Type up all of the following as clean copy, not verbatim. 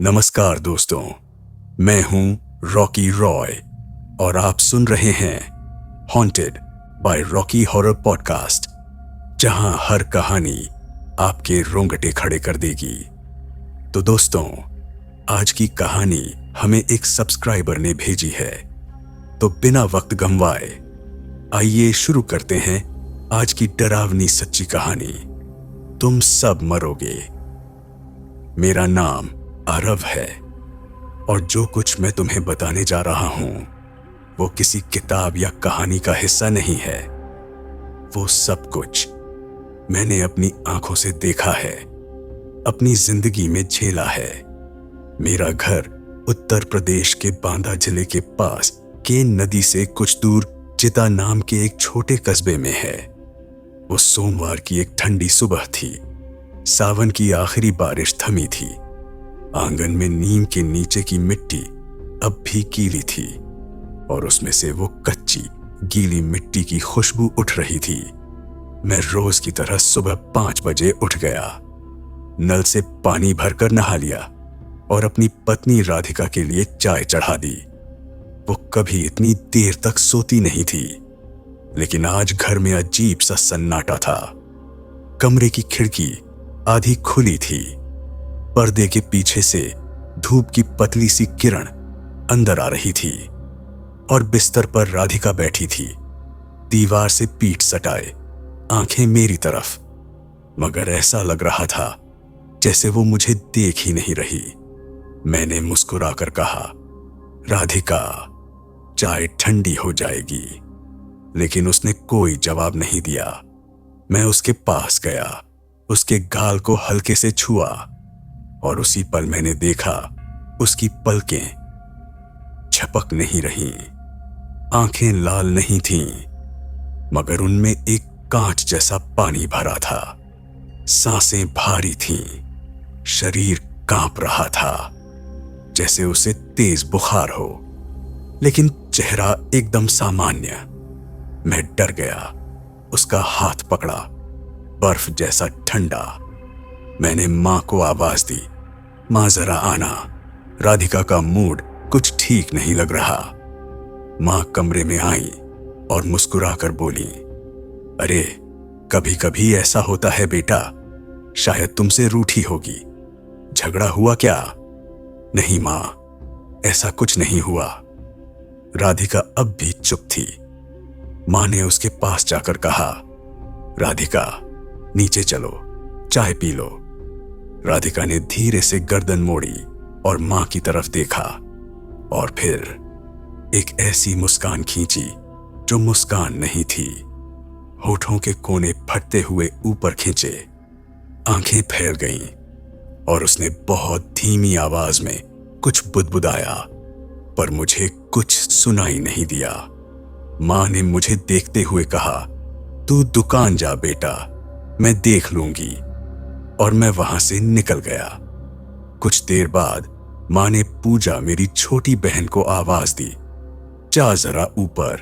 नमस्कार दोस्तों, मैं हूं रॉकी रॉय और आप सुन रहे हैं haunted by Rocky horror podcast, जहां हर कहानी आपके रोंगटे खड़े कर देगी। तो दोस्तों, आज की कहानी हमें एक सब्सक्राइबर ने भेजी है, तो बिना वक्त गंवाए आइए शुरू करते हैं आज की डरावनी सच्ची कहानी। तुम सब मरोगे। मेरा नाम आरव है और जो कुछ मैं तुम्हें बताने जा रहा हूं वो किसी किताब या कहानी का हिस्सा नहीं है। वो सब कुछ मैंने अपनी आंखों से देखा है, अपनी जिंदगी में झेला है। मेरा घर उत्तर प्रदेश के बांदा जिले के पास केन नदी से कुछ दूर चिता नाम के एक छोटे कस्बे में है। वो सोमवार की एक ठंडी सुबह थी। सावन की आखिरी बारिश थमी थी। आंगन में नीम के नीचे की मिट्टी अब भी गीली थी और उसमें से वो कच्ची गीली मिट्टी की खुशबू उठ रही थी। मैं रोज की तरह सुबह 5 बजे उठ गया, नल से पानी भरकर नहा लिया और अपनी पत्नी राधिका के लिए चाय चढ़ा दी। वो कभी इतनी देर तक सोती नहीं थी, लेकिन आज घर में अजीब सा सन्नाटा था। कमरे की खिड़की आधी खुली थी। पर्दे के पीछे से धूप की पतली सी किरण अंदर आ रही थी और बिस्तर पर राधिका बैठी थी, दीवार से पीठ सटाए, आंखें मेरी तरफ। मगर ऐसा लग रहा था जैसे वो मुझे देख ही नहीं रही। मैंने मुस्कुराकर कहा, राधिका, चाय ठंडी हो जाएगी। लेकिन उसने कोई जवाब नहीं दिया। मैं उसके पास गया, उसके गाल को हल्के से छुआ और उसी पल मैंने देखा उसकी पलकें झपक नहीं रहीं, आंखें लाल नहीं थीं, मगर उनमें एक कांच जैसा पानी भरा था। सांसें भारी थीं, शरीर कांप रहा था जैसे उसे तेज बुखार हो, लेकिन चेहरा एकदम सामान्य। मैं डर गया। उसका हाथ पकड़ा, बर्फ जैसा ठंडा। मैंने मां को आवाज दी, मां जरा आना, राधिका का मूड कुछ ठीक नहीं लग रहा। मां कमरे में आई और मुस्कुराकर बोली, अरे कभी कभी ऐसा होता है बेटा, शायद तुमसे रूठी होगी। झगड़ा हुआ क्या? नहीं मां, ऐसा कुछ नहीं हुआ। राधिका अब भी चुप थी। मां ने उसके पास जाकर कहा, राधिका नीचे चलो, चाय पी लो। राधिका ने धीरे से गर्दन मोड़ी और मां की तरफ देखा और फिर एक ऐसी मुस्कान खींची जो मुस्कान नहीं थी। होठों के कोने फटते हुए ऊपर खींचे, आंखें फैल गईं और उसने बहुत धीमी आवाज में कुछ बुदबुदाया, पर मुझे कुछ सुनाई नहीं दिया। मां ने मुझे देखते हुए कहा, तू दुकान जा बेटा, मैं देख लूंगी। और मैं वहां से निकल गया। कुछ देर बाद मां ने पूजा, मेरी छोटी बहन, को आवाज दी, जा जरा ऊपर,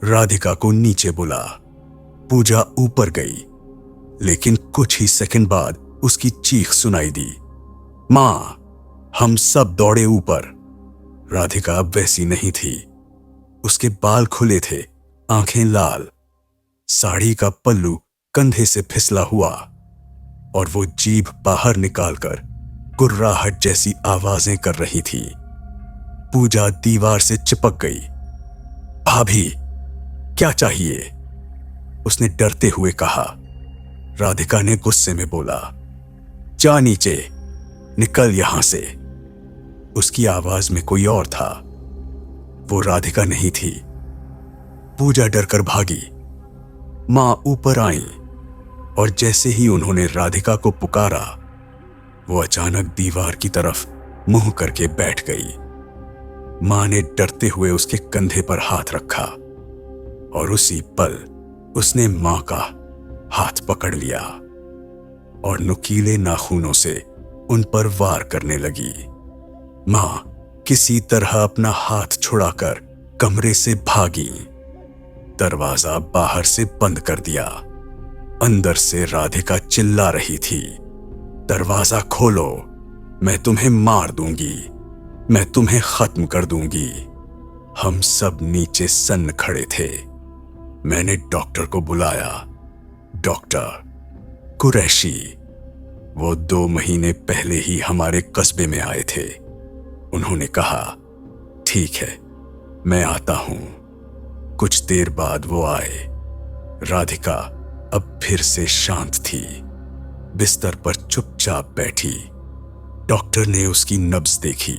राधिका को नीचे बुला। पूजा ऊपर गई, लेकिन कुछ ही सेकंड बाद उसकी चीख सुनाई दी, मां। हम सब दौड़े ऊपर। राधिका अब वैसी नहीं थी। उसके बाल खुले थे, आंखें लाल, साड़ी का पल्लू कंधे से फिसला हुआ और वो जीभ बाहर निकालकर गुर्राहट जैसी आवाजें कर रही थी। पूजा दीवार से चिपक गई। भाभी, क्या चाहिए? उसने डरते हुए कहा। राधिका ने गुस्से में बोला, जा नीचे, निकल यहां से। उसकी आवाज में कोई और था। वो राधिका नहीं थी। पूजा डरकर भागी। मां ऊपर आई और जैसे ही उन्होंने राधिका को पुकारा, वो अचानक दीवार की तरफ मुंह करके बैठ गई। मां ने डरते हुए उसके कंधे पर हाथ रखा और उसी पल उसने मां का हाथ पकड़ लिया और नुकीले नाखूनों से उन पर वार करने लगी। मां किसी तरह अपना हाथ छुड़ाकर कमरे से भागी। दरवाजा बाहर से बंद कर दिया। अंदर से राधिका चिल्ला रही थी, दरवाजा खोलो, मैं तुम्हें मार दूंगी, मैं तुम्हें खत्म कर दूंगी। हम सब नीचे सन्न खड़े थे। मैंने डॉक्टर को बुलाया। डॉक्टर कुरैशी, वो 2 महीने पहले ही हमारे कस्बे में आए थे। उन्होंने कहा, ठीक है, मैं आता हूं। कुछ देर बाद वो आए। राधिका अब फिर से शांत थी, बिस्तर पर चुपचाप बैठी। डॉक्टर ने उसकी नब्ज देखी,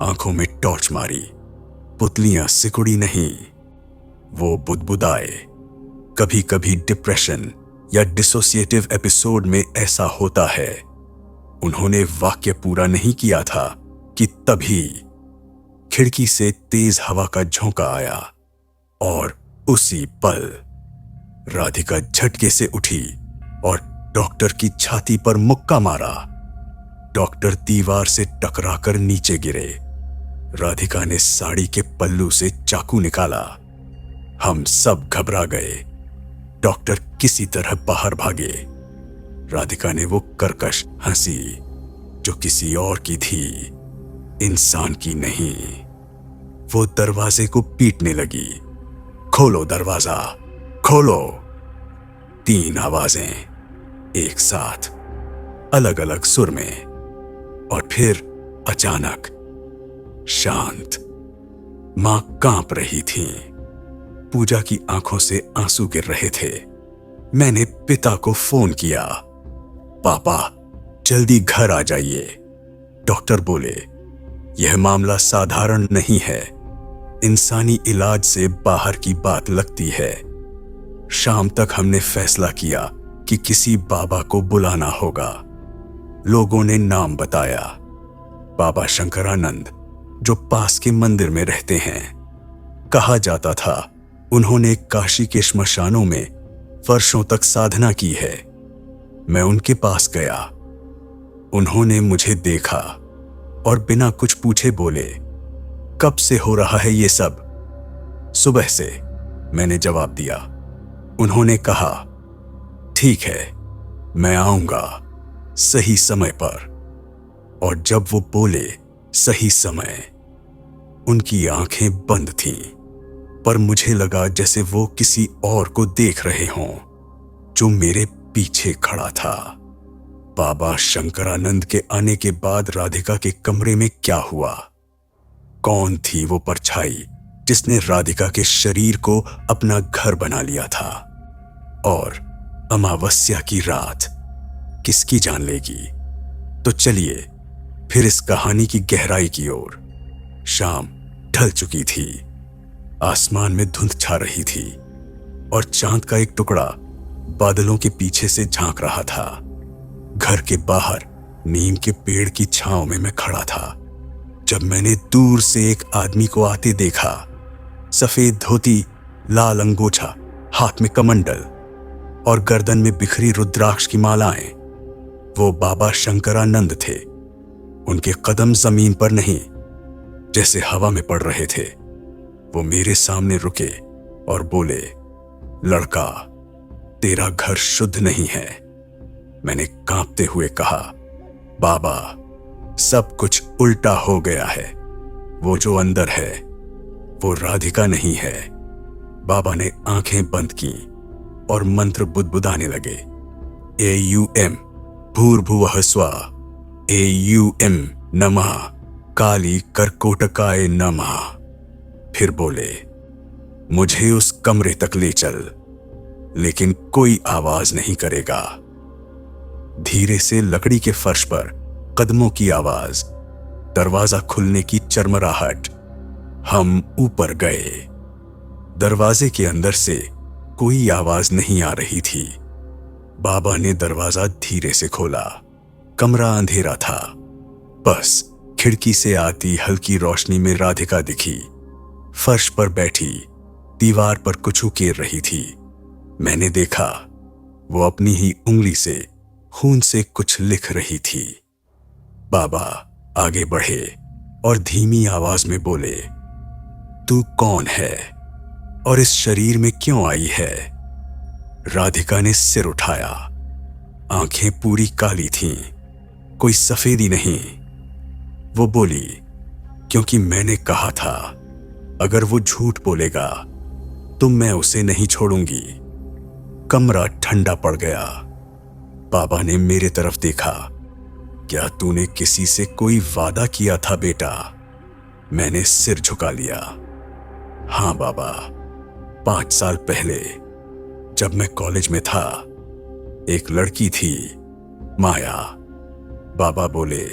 आंखों में टॉर्च मारी। पुतलियां सिकुड़ी नहीं। वो बुदबुदाए। कभी कभी डिप्रेशन या डिसोसिएटिव एपिसोड में ऐसा होता है। उन्होंने वाक्य पूरा नहीं किया था कि तभी खिड़की से तेज हवा का झोंका आया और उसी पल राधिका झटके से उठी और डॉक्टर की छाती पर मुक्का मारा। डॉक्टर दीवार से टकराकर नीचे गिरे। राधिका ने साड़ी के पल्लू से चाकू निकाला। हम सब घबरा गए। डॉक्टर किसी तरह बाहर भागे। राधिका ने वो कर्कश हंसी जो किसी और की थी, इंसान की नहीं। वो दरवाजे को पीटने लगी। खोलो दरवाजा, खोलो। 3 आवाजें एक साथ, अलग अलग सुर में, और फिर अचानक शांत। मां कांप रही थी। पूजा की आंखों से आंसू गिर रहे थे। मैंने पिता को फोन किया। पापा, जल्दी घर आ जाइए। डॉक्टर बोले, यह मामला साधारण नहीं है, इंसानी इलाज से बाहर की बात लगती है। शाम तक हमने फैसला किया कि किसी बाबा को बुलाना होगा। लोगों ने नाम बताया, बाबा शंकरानंद, जो पास के मंदिर में रहते हैं। कहा जाता था उन्होंने काशी के श्मशानों में वर्षों तक साधना की है। मैं उनके पास गया। उन्होंने मुझे देखा और बिना कुछ पूछे बोले, कब से हो रहा है ये सब? सुबह से, मैंने जवाब दिया। उन्होंने कहा, ठीक है, मैं आऊंगा सही समय पर। और जब वो बोले सही समय, उनकी आंखें बंद थीं, पर मुझे लगा जैसे वो किसी और को देख रहे हों जो मेरे पीछे खड़ा था। बाबा शंकरानंद के आने के बाद राधिका के कमरे में क्या हुआ? कौन थी वो परछाई जिसने राधिका के शरीर को अपना घर बना लिया था? और अमावस्या की रात किसकी जान लेगी? तो चलिए फिर इस कहानी की गहराई की ओर। शाम ढल चुकी थी। आसमान में धुंध छा रही थी और चांद का एक टुकड़ा बादलों के पीछे से झांक रहा था। घर के बाहर नीम के पेड़ की छांव में मैं खड़ा था जब मैंने दूर से एक आदमी को आते देखा। सफेद धोती, लाल अंगोछा, हाथ में कमंडल और गर्दन में बिखरी रुद्राक्ष की मालाएं। वो बाबा शंकरानंद थे। उनके कदम जमीन पर नहीं, जैसे हवा में पड़ रहे थे। वो मेरे सामने रुके और बोले, लड़का, तेरा घर शुद्ध नहीं है। मैंने कांपते हुए कहा, बाबा, सब कुछ उल्टा हो गया है। वो जो अंदर है वो राधिका नहीं है। बाबा ने आंखें बंद की और मंत्र बुदबुदाने लगे। AUM भूर्भुवः स्वः, AUM नमः काली कर्कोटकाय नमः। फिर बोले, मुझे उस कमरे तक ले चल, लेकिन कोई आवाज नहीं करेगा। धीरे से लकड़ी के फर्श पर कदमों की आवाज, दरवाजा खुलने की चरमराहट। हम ऊपर गए। दरवाजे के अंदर से कोई आवाज नहीं आ रही थी। बाबा ने दरवाजा धीरे से खोला। कमरा अंधेरा था। बस खिड़की से आती हल्की रोशनी में राधिका दिखी। फर्श पर बैठी दीवार पर कुछ उकेर रही थी। मैंने देखा वो अपनी ही उंगली से खून से कुछ लिख रही थी। बाबा आगे बढ़े और धीमी आवाज में बोले, तू कौन है और इस शरीर में क्यों आई है? राधिका ने सिर उठाया। आंखें पूरी काली थीं। कोई सफेदी नहीं। वो बोली, क्योंकि मैंने कहा था अगर वो झूठ बोलेगा तो मैं उसे नहीं छोड़ूंगी। कमरा ठंडा पड़ गया। बाबा ने मेरे तरफ देखा। क्या तूने किसी से कोई वादा किया था बेटा? मैंने सिर झुका लिया। हाँ बाबा, 5 साल पहले जब मैं कॉलेज में था, एक लड़की थी, माया। बाबा बोले,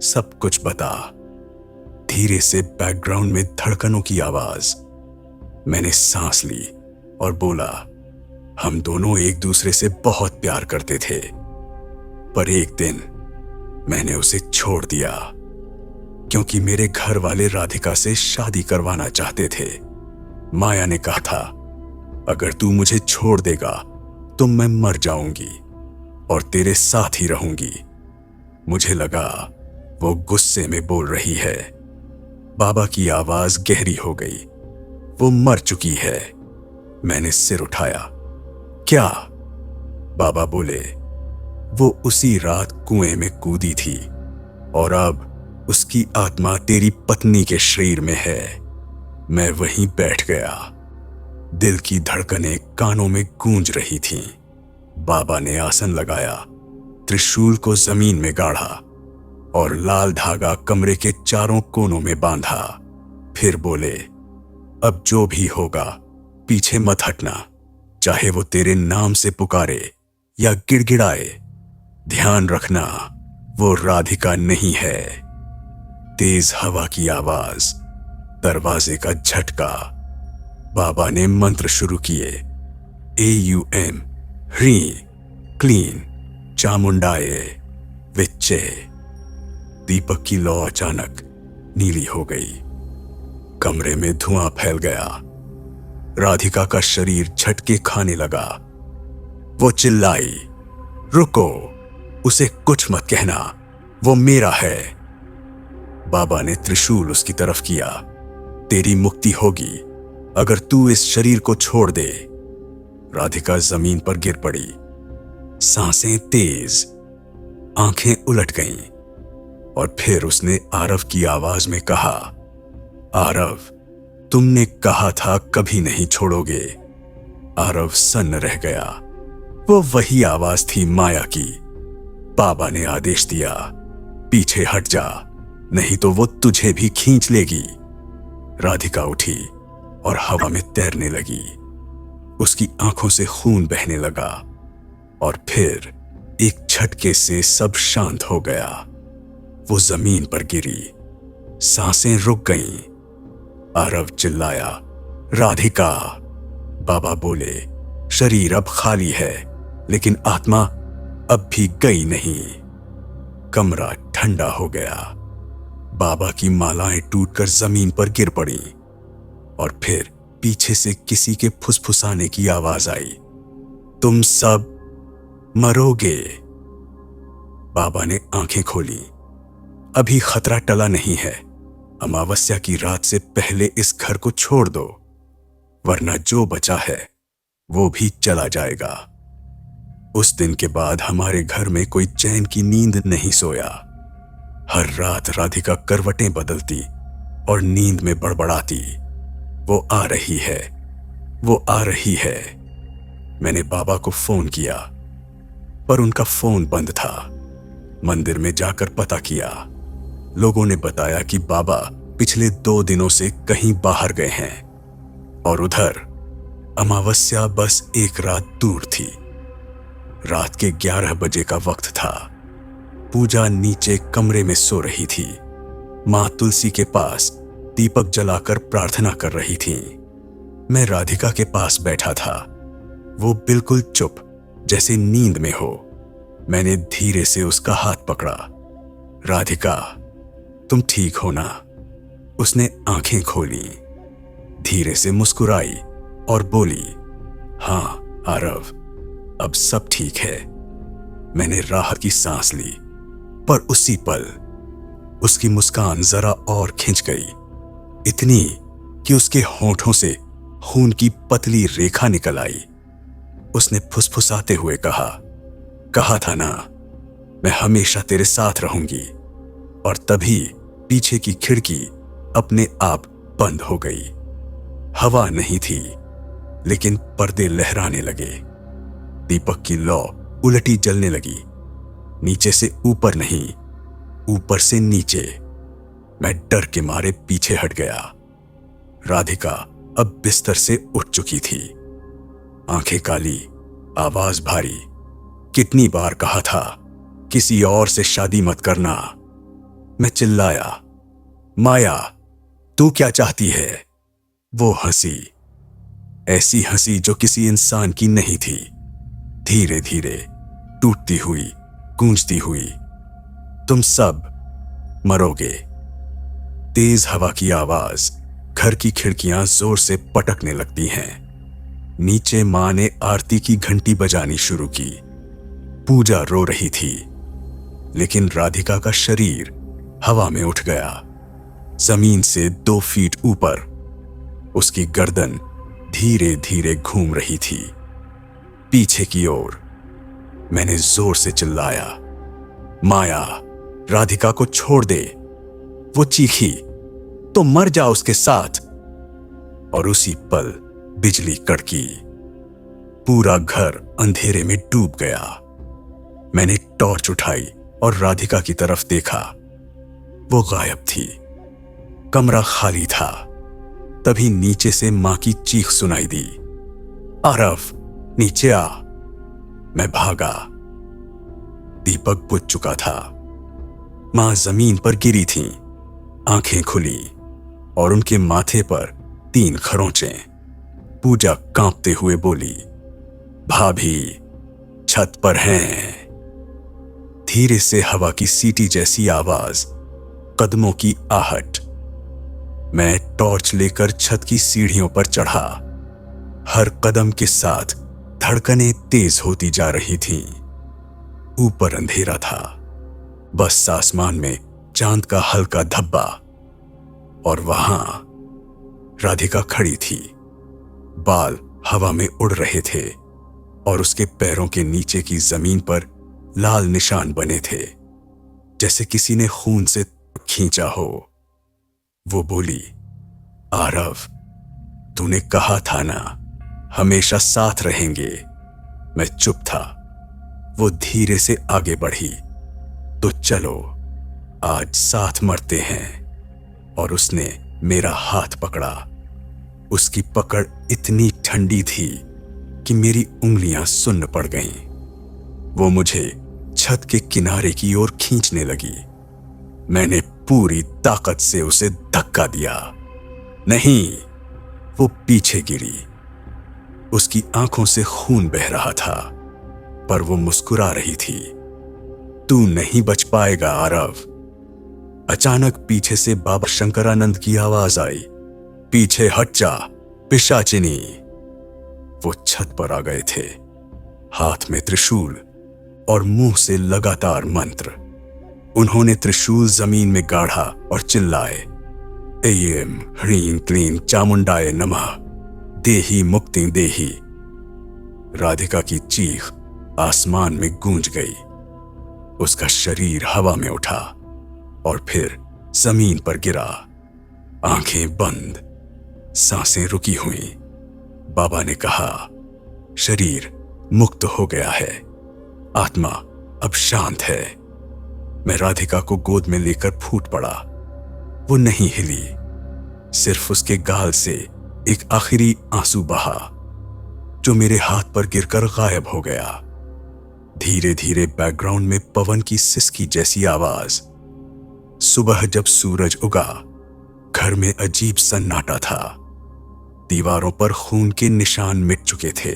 सब कुछ बता। धीरे से बैकग्राउंड में धड़कनों की आवाज। मैंने सांस ली और बोला, हम दोनों एक दूसरे से बहुत प्यार करते थे, पर एक दिन मैंने उसे छोड़ दिया क्योंकि मेरे घर वाले राधिका से शादी करवाना चाहते थे। माया ने कहा था, अगर तू मुझे छोड़ देगा तो मैं मर जाऊंगी और तेरे साथ ही रहूंगी। मुझे लगा वो गुस्से में बोल रही है। बाबा की आवाज गहरी हो गई। वो मर चुकी है। मैंने सिर उठाया। क्या? बाबा बोले, वो उसी रात कुएं में कूदी थी और अब उसकी आत्मा तेरी पत्नी के शरीर में है। मैं वहीं बैठ गया। दिल की धड़कनें कानों में गूंज रही थीं। बाबा ने आसन लगाया, त्रिशूल को जमीन में गाड़ा और लाल धागा कमरे के चारों कोनों में बांधा। फिर बोले, अब जो भी होगा पीछे मत हटना, चाहे वो तेरे नाम से पुकारे या गिड़गिड़ाए। ध्यान रखना, वो राधिका नहीं है। तेज हवा की आवाज, दरवाजे का झटका। बाबा ने मंत्र शुरू किए। AUM, ह्री क्लीन चामुंडाए विच्चे। दीपक की लौ अचानक नीली हो गई। कमरे में धुआं फैल गया। राधिका का शरीर झटके खाने लगा। वो चिल्लाई, रुको, उसे कुछ मत कहना, वो मेरा है। बाबा ने त्रिशूल उसकी तरफ किया। तेरी मुक्ति होगी अगर तू इस शरीर को छोड़ दे। राधिका जमीन पर गिर पड़ी। सांसें तेज, आंखें उलट गईं और फिर उसने आरव की आवाज में कहा, आरव, तुमने कहा था कभी नहीं छोड़ोगे। आरव सन्न रह गया। वो वही आवाज थी माया की। बाबा ने आदेश दिया, पीछे हट जा, नहीं तो वो तुझे भी खींच लेगी। राधिका उठी और हवा में तैरने लगी। उसकी आंखों से खून बहने लगा और फिर एक झटके से सब शांत हो गया। वो जमीन पर गिरी। सांसें रुक गईं। आरव चिल्लाया, राधिका। बाबा बोले, शरीर अब खाली है लेकिन आत्मा अब भी गई नहीं। कमरा ठंडा हो गया। बाबा की मालाएं टूटकर जमीन पर गिर पड़ी और फिर पीछे से किसी के फुसफुसाने की आवाज आई, तुम सब मरोगे। बाबा ने आंखें खोली। अभी खतरा टला नहीं है। अमावस्या की रात से पहले इस घर को छोड़ दो, वरना जो बचा है वो भी चला जाएगा। उस दिन के बाद हमारे घर में कोई चैन की नींद नहीं सोया। हर रात राधिका करवटें बदलती और नींद में बड़बड़ाती, वो आ रही है, वो आ रही है। मैंने बाबा को फोन किया पर उनका फोन बंद था। मंदिर में जाकर पता किया। लोगों ने बताया कि बाबा पिछले 2 दिनों से कहीं बाहर गए हैं और उधर अमावस्या बस एक रात दूर थी। रात के 11 बजे का वक्त था। पूजा नीचे कमरे में सो रही थी। मां तुलसी के पास दीपक जलाकर प्रार्थना कर रही थी। मैं राधिका के पास बैठा था। वो बिल्कुल चुप, जैसे नींद में हो। मैंने धीरे से उसका हाथ पकड़ा। राधिका, तुम ठीक हो ना? उसने आंखें खोली, धीरे से मुस्कुराई और बोली, हाँ आरव, अब सब ठीक है। मैंने राहत की सांस ली, पर उसी पल उसकी मुस्कान जरा और खिंच गई, इतनी कि उसके होंठों से खून की पतली रेखा निकल आई। उसने फुसफुसाते हुए कहा था ना, मैं हमेशा तेरे साथ रहूंगी। और तभी पीछे की खिड़की अपने आप बंद हो गई। हवा नहीं थी, लेकिन पर्दे लहराने लगे। दीपक की लौ उलटी जलने लगी, नीचे से ऊपर नहीं, ऊपर से नीचे। मैं डर के मारे पीछे हट गया। राधिका अब बिस्तर से उठ चुकी थी, आंखें काली, आवाज भारी। कितनी बार कहा था किसी और से शादी मत करना। मैं चिल्लाया, माया तू क्या चाहती है? वो हंसी, ऐसी हंसी जो किसी इंसान की नहीं थी, धीरे धीरे टूटती हुई, गूंजती हुई। तुम सब मरोगे। तेज हवा की आवाज, घर की खिड़कियां जोर से पटकने लगती हैं। नीचे मां ने आरती की घंटी बजानी शुरू की। पूजा रो रही थी, लेकिन राधिका का शरीर हवा में उठ गया, जमीन से 2 फीट ऊपर। उसकी गर्दन धीरे धीरे घूम रही थी पीछे की ओर। मैंने जोर से चिल्लाया, माया राधिका को छोड़ दे। वो चीखी, तो मर जा उसके साथ। और उसी पल बिजली कड़की, पूरा घर अंधेरे में डूब गया। मैंने टॉर्च उठाई और राधिका की तरफ देखा। वो गायब थी, कमरा खाली था। तभी नीचे से मां की चीख सुनाई दी, आरव नीचे आ। मैं भागा। दीपक बुझ चुका था। मां जमीन पर गिरी थीं, आंखें खुली और उनके माथे पर 3 खरोंचें। पूजा कांपते हुए बोली, भाभी छत पर हैं। धीरे से हवा की सीटी जैसी आवाज, कदमों की आहट। मैं टॉर्च लेकर छत की सीढ़ियों पर चढ़ा। हर कदम के साथ धड़कनें तेज होती जा रही थीं। ऊपर अंधेरा था, बस आसमान में चांद का हल्का धब्बा। और वहां राधिका खड़ी थी, बाल हवा में उड़ रहे थे और उसके पैरों के नीचे की जमीन पर लाल निशान बने थे, जैसे किसी ने खून से खींचा हो। वो बोली, आरव तूने कहा था ना हमेशा साथ रहेंगे। मैं चुप था। वो धीरे से आगे बढ़ी, तो चलो आज साथ मरते हैं। और उसने मेरा हाथ पकड़ा। उसकी पकड़ इतनी ठंडी थी कि मेरी उंगलियां सुन्न पड़ गईं। वो मुझे छत के किनारे की ओर खींचने लगी। मैंने पूरी ताकत से उसे धक्का दिया। नहीं, वो पीछे गिरी। उसकी आंखों से खून बह रहा था, पर वो मुस्कुरा रही थी। तू नहीं बच पाएगा आरव। अचानक पीछे से बाबा शंकरानंद की आवाज आई, पीछे हट जा पिशाचिनी। वो छत पर आ गए थे, हाथ में त्रिशूल और मुंह से लगातार मंत्र। उन्होंने त्रिशूल जमीन में गाढ़ा और चिल्लाए, ऐं ह्रीं क्लीं चामुंडाय नमः, देहि मुक्ति देहि। राधिका की चीख आसमान में गूंज गई। उसका शरीर हवा में उठा और फिर जमीन पर गिरा, आंखें बंद, सांसें रुकी हुई। बाबा ने कहा, शरीर मुक्त हो गया है, आत्मा अब शांत है। मैं राधिका को गोद में लेकर फूट पड़ा। वो नहीं हिली, सिर्फ उसके गाल से एक आखिरी आंसू बहा, जो मेरे हाथ पर गिरकर गायब हो गया। धीरे धीरे बैकग्राउंड में पवन की सिसकी जैसी आवाज। सुबह जब सूरज उगा, घर में अजीब सन्नाटा था। दीवारों पर खून के निशान मिट चुके थे,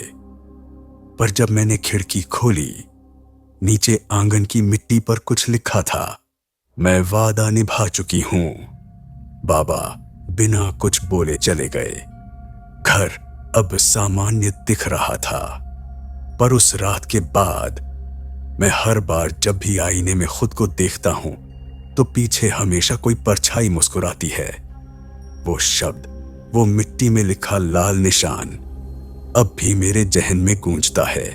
पर जब मैंने खिड़की खोली, नीचे आंगन की मिट्टी पर कुछ लिखा था, मैं वादा निभा चुकी हूं। बाबा बिना कुछ बोले चले गए। घर अब सामान्य दिख रहा था, पर उस रात के बाद मैं हर बार जब भी आईने में खुद को देखता हूं, तो पीछे हमेशा कोई परछाई मुस्कुराती है। वो शब्द, वो मिट्टी में लिखा लाल निशान अब भी मेरे जहन में गूंजता है।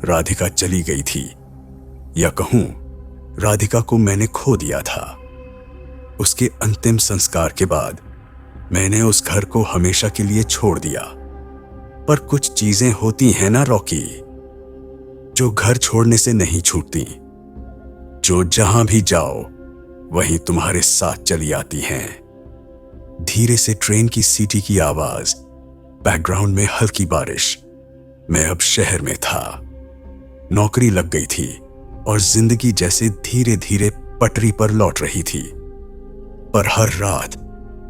राधिका चली गई थी, या कहूं राधिका को मैंने खो दिया था। उसके अंतिम संस्कार के बाद मैंने उस घर को हमेशा के लिए छोड़ दिया। पर कुछ चीजें होती हैं ना रॉकी, जो घर छोड़ने से नहीं छूटती, जो जहां भी जाओ वहीं तुम्हारे साथ चली आती हैं। धीरे से ट्रेन की सीटी की आवाज, बैकग्राउंड में हल्की बारिश। मैं अब शहर में था। नौकरी लग गई थी और जिंदगी जैसे धीरे धीरे पटरी पर लौट रही थी। पर हर रात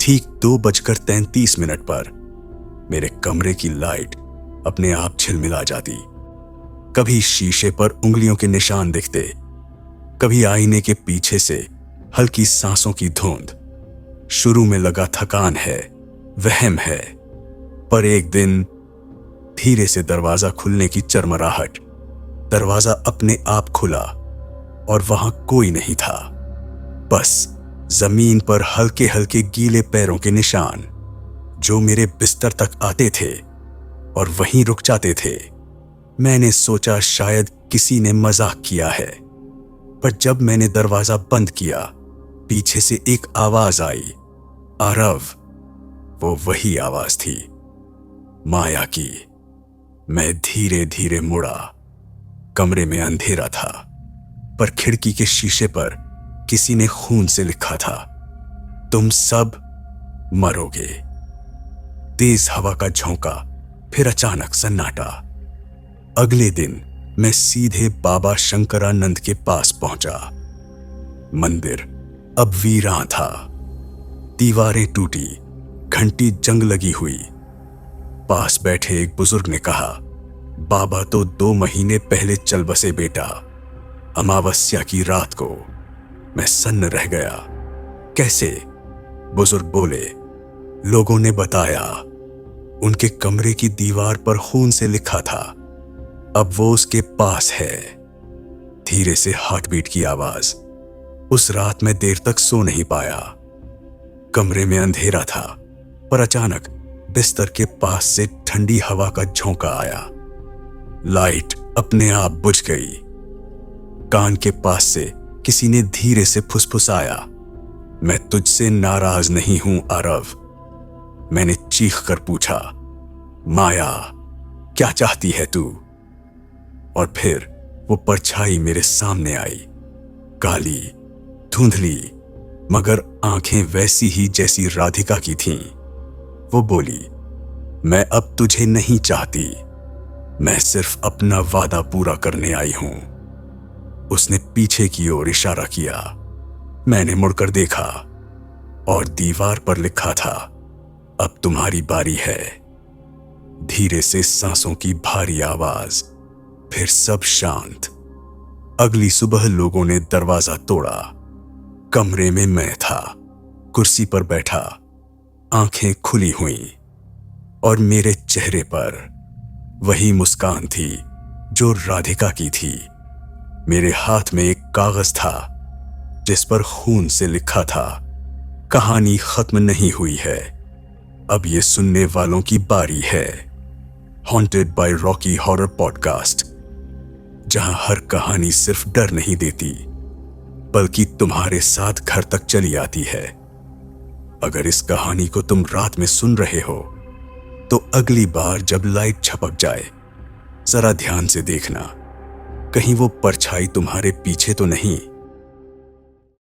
ठीक 2:33 पर मेरे कमरे की लाइट अपने आप झिलमिला जाती। कभी शीशे पर उंगलियों के निशान दिखते, कभी आईने के पीछे से हल्की सांसों की धुंध। शुरू में लगा थकान है, वहम है, पर एक दिन धीरे से दरवाजा खुलने की चरमराहट। दरवाजा अपने आप खुला और वहां कोई नहीं था, बस जमीन पर हल्के हल्के गीले पैरों के निशान, जो मेरे बिस्तर तक आते थे और वहीं रुक जाते थे। मैंने सोचा शायद किसी ने मजाक किया है, पर जब मैंने दरवाजा बंद किया, पीछे से एक आवाज आई, आरव। वो वही आवाज थी, माया की। मैं धीरे धीरे मुड़ा। कमरे में अंधेरा था, पर खिड़की के शीशे पर किसी ने खून से लिखा था, तुम सब मरोगे। तेज हवा का झोंका, फिर अचानक सन्नाटा। अगले दिन मैं सीधे बाबा शंकरानंद के पास पहुंचा। मंदिर अब वीरान था। दीवारें टूटी, घंटी जंग लगी हुई। पास बैठे एक बुजुर्ग ने कहा, बाबा तो 2 महीने पहले चल बसे बेटा, अमावस्या की रात को। मैं सन्न रह गया। कैसे? बुजुर्ग बोले, लोगों ने बताया, उनके कमरे की दीवार पर खून से लिखा था, अब वो उसके पास है। धीरे से हार्टबीट की आवाज। उस रात मैं देर तक सो नहीं पाया। कमरे में अंधेरा था, पर अचानक बिस्तर के पास से ठंडी हवा का झोंका आया। लाइट अपने आप बुझ गई। कान के पास से किसी ने धीरे से फुसफुसाया, मैं तुझसे नाराज नहीं हूं आरव। मैंने चीख कर पूछा, माया क्या चाहती है तू? और फिर वो परछाई मेरे सामने आई, काली, धुंधली, मगर आंखें वैसी ही जैसी राधिका की थीं। वो बोली, मैं अब तुझे नहीं चाहती, मैं सिर्फ अपना वादा पूरा करने आई हूं। उसने पीछे की ओर इशारा किया। मैंने मुड़कर देखा और दीवार पर लिखा था, अब तुम्हारी बारी है। धीरे से सांसों की भारी आवाज, फिर सब शांत। अगली सुबह लोगों ने दरवाजा तोड़ा। कमरे में मैं था, कुर्सी पर बैठा, आंखें खुली हुईं, और मेरे चेहरे पर वही मुस्कान थी जो राधिका की थी। मेरे हाथ में एक कागज था जिस पर खून से लिखा था, कहानी खत्म नहीं हुई है, अब ये सुनने वालों की बारी है। Haunted by Rocky horror podcast, जहां हर कहानी सिर्फ डर नहीं देती, बल्कि तुम्हारे साथ घर तक चली आती है। अगर इस कहानी को तुम रात में सुन रहे हो, तो अगली बार जब लाइट छपक जाए, जरा ध्यान से देखना, कहीं वो परछाई तुम्हारे पीछे तो नहीं।